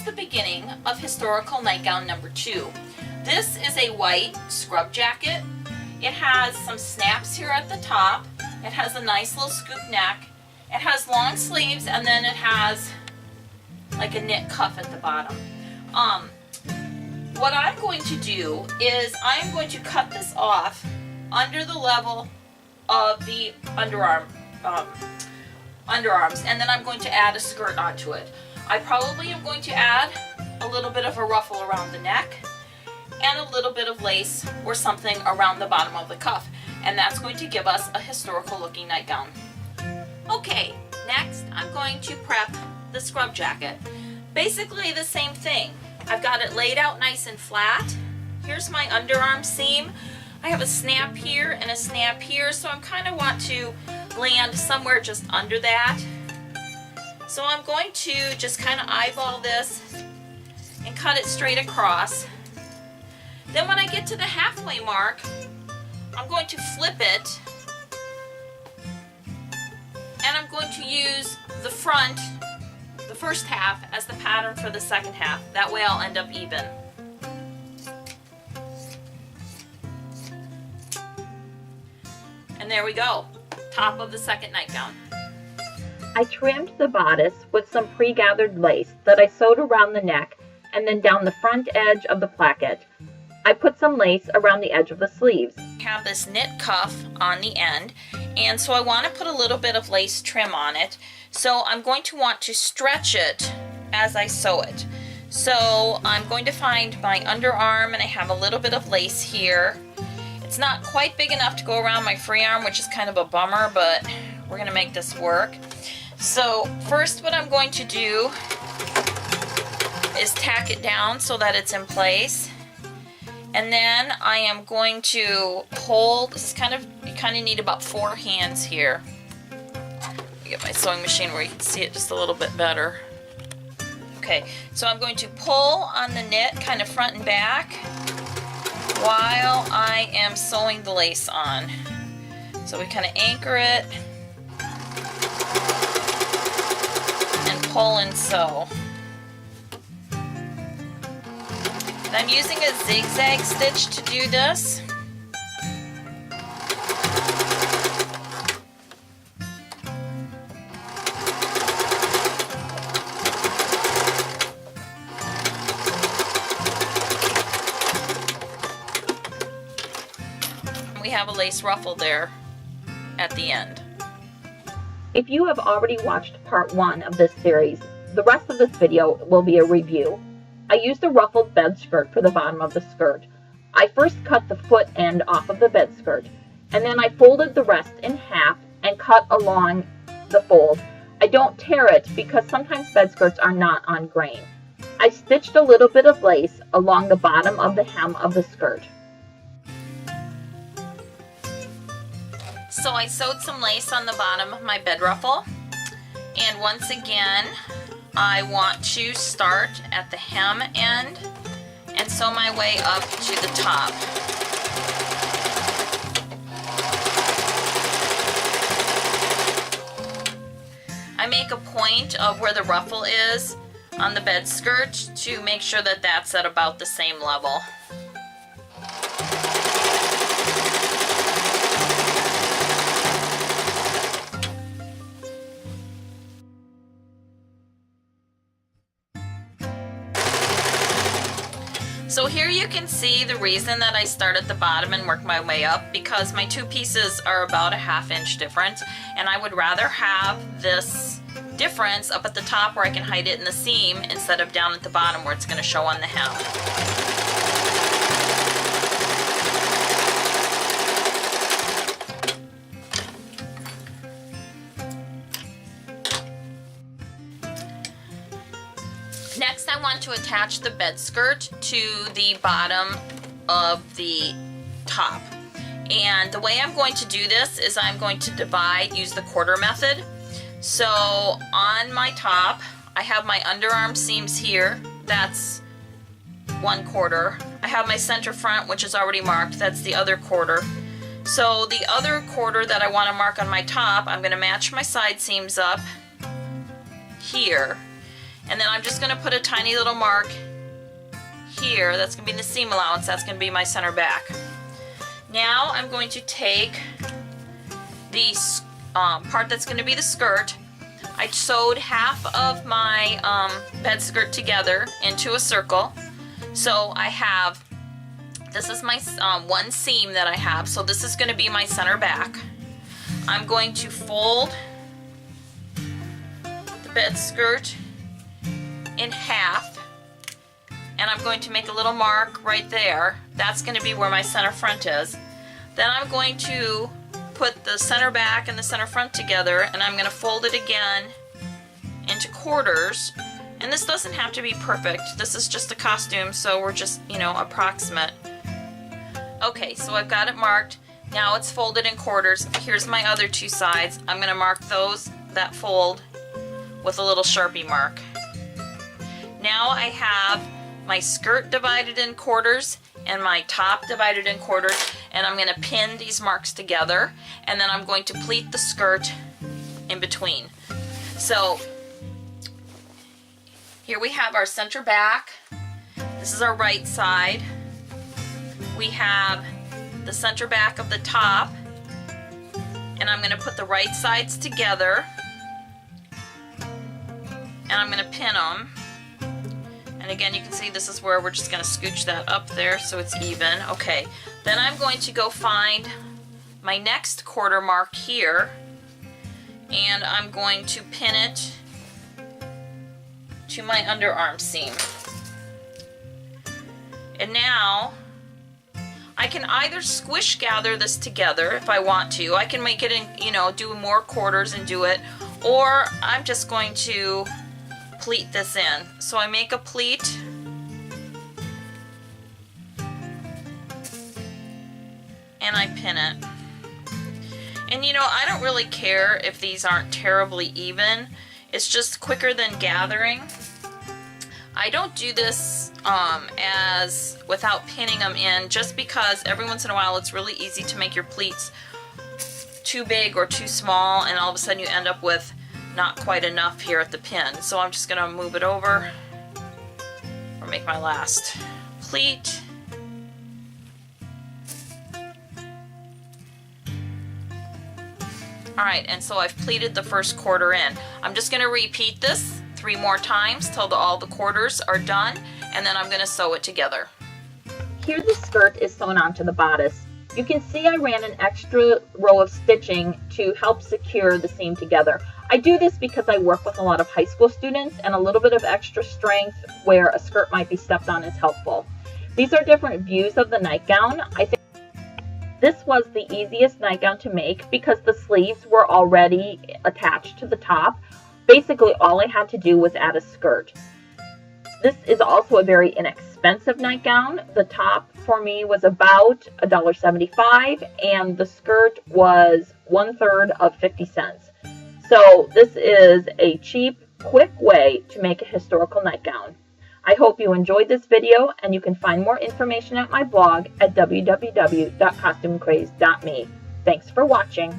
the beginning of historical nightgown number 2. This is a white scrub jacket. It has some snaps here at the top. It has a nice little scoop neck. It has long sleeves, and then it has like a knit cuff at the bottom. What I'm going to do is I'm going to cut this off under the level of the underarms, and then I'm going to add a skirt onto it. I probably am going to add a little bit of a ruffle around the neck and a little bit of lace or something around the bottom of the cuff, and that's going to give us a historical looking nightgown. Okay, next I'm going to prep the scrub jacket. Basically the same thing. I've got it laid out nice and flat. Here's my underarm seam. I have a snap here and a snap here, so I kind of want to land somewhere just under that. So I'm going to just kind of eyeball this and cut it straight across. Then when I get to the halfway mark, I'm going to flip it, and I'm going to use the front, the first half, as the pattern for the second half. That way I'll end up even. And there we go, top of the second nightgown. I trimmed the bodice with some pre-gathered lace that I sewed around the neck and then down the front edge of the placket. I put some lace around the edge of the sleeves. I have this knit cuff on the end, and so I want to put a little bit of lace trim on it. So I'm going to want to stretch it as I sew it. So I'm going to find my underarm, and I have a little bit of lace here. It's not quite big enough to go around my free arm, which is kind of a bummer, but we're going to make this work. So first what I'm going to do is tack it down so that it's in place. And then I am going to hold, this is you kind of need about 4 hands here. Let me get my sewing machine where you can see it just a little bit better. Okay, so I'm going to pull on the knit kind of front and back while I am sewing the lace on. So we kind of anchor it and pull and sew. And I'm using a zigzag stitch to do this. We have a lace ruffle there at the end. If you have already watched part 1 of this series, the rest of this video will be a review. I used a ruffled bed skirt for the bottom of the skirt. I first cut the foot end off of the bed skirt, and then I folded the rest in half and cut along the fold. I don't tear it because sometimes bed skirts are not on grain. I stitched a little bit of lace along the bottom of the hem of the skirt. So I sewed some lace on the bottom of my bed ruffle, and once again I want to start at the hem end and sew my way up to the top. I make a point of where the ruffle is on the bed skirt to make sure that that's at about the same level. So here you can see the reason that I start at the bottom and work my way up, because my 2 pieces are about a 1/2 inch difference, and I would rather have this difference up at the top where I can hide it in the seam instead of down at the bottom where it's going to show on the hem. Next, I want to attach the bed skirt to the bottom of the top. And the way I'm going to do this is I'm going to use the quarter method. So on my top, I have my underarm seams here. That's 1/4. I have my center front, which is already marked. That's the other quarter. So the other quarter that I want to mark on my top, I'm going to match my side seams up here. And then I'm just going to put a tiny little mark here. That's going to be the seam allowance. That's going to be my center back. Now I'm going to take the part that's going to be the skirt. I sewed half of my bed skirt together into a circle. So I have, this is my one seam that I have, so this is going to be my center back. I'm going to fold the bed skirt in half, and I'm going to make a little mark right there. That's going to be where my center front is. Then I'm going to put the center back and the center front together, and I'm going to fold it again into quarters. And this doesn't have to be perfect. This is just a costume, so we're just, you know, approximate. Okay, so I've got it marked. Now it's folded in quarters. Here's my other two sides. I'm going to mark those, that fold, with a little Sharpie mark. Now I have my skirt divided in quarters and my top divided in quarters, and I'm going to pin these marks together, and then I'm going to pleat the skirt in between. So here we have our center back. This is our right side. We have the center back of the top, and I'm going to put the right sides together, and I'm going to pin them. And again, you can see this is where we're just going to scooch that up there so it's even. Okay, then I'm going to go find my next quarter mark here, and I'm going to pin it to my underarm seam. And now I can either squish gather this together if I want to. I can make it in, you know, do more quarters and do it, or I'm just going to pleat this in. So I make a pleat, and I pin it. And you know, I don't really care if these aren't terribly even. It's just quicker than gathering. I don't do this as without pinning them in, just because every once in a while it's really easy to make your pleats too big or too small, and all of a sudden you end up with not quite enough here at the pin. So I'm just going to move it over or make my last pleat. Alright, and so I've pleated the first quarter in. I'm just going to repeat this 3 more times till all the quarters are done, and then I'm going to sew it together. Here the skirt is sewn onto the bodice. You can see I ran an extra row of stitching to help secure the seam together. I do this because I work with a lot of high school students, and a little bit of extra strength where a skirt might be stepped on is helpful. These are different views of the nightgown. I think this was the easiest nightgown to make because the sleeves were already attached to the top. Basically, all I had to do was add a skirt. This is also a very inexpensive nightgown. The top for me was about $1.75, and the skirt was 1/3 of 50 cents. So this is a cheap, quick way to make a historical nightgown. I hope you enjoyed this video, and you can find more information at my blog at www.costumecrazed.me. Thanks for watching.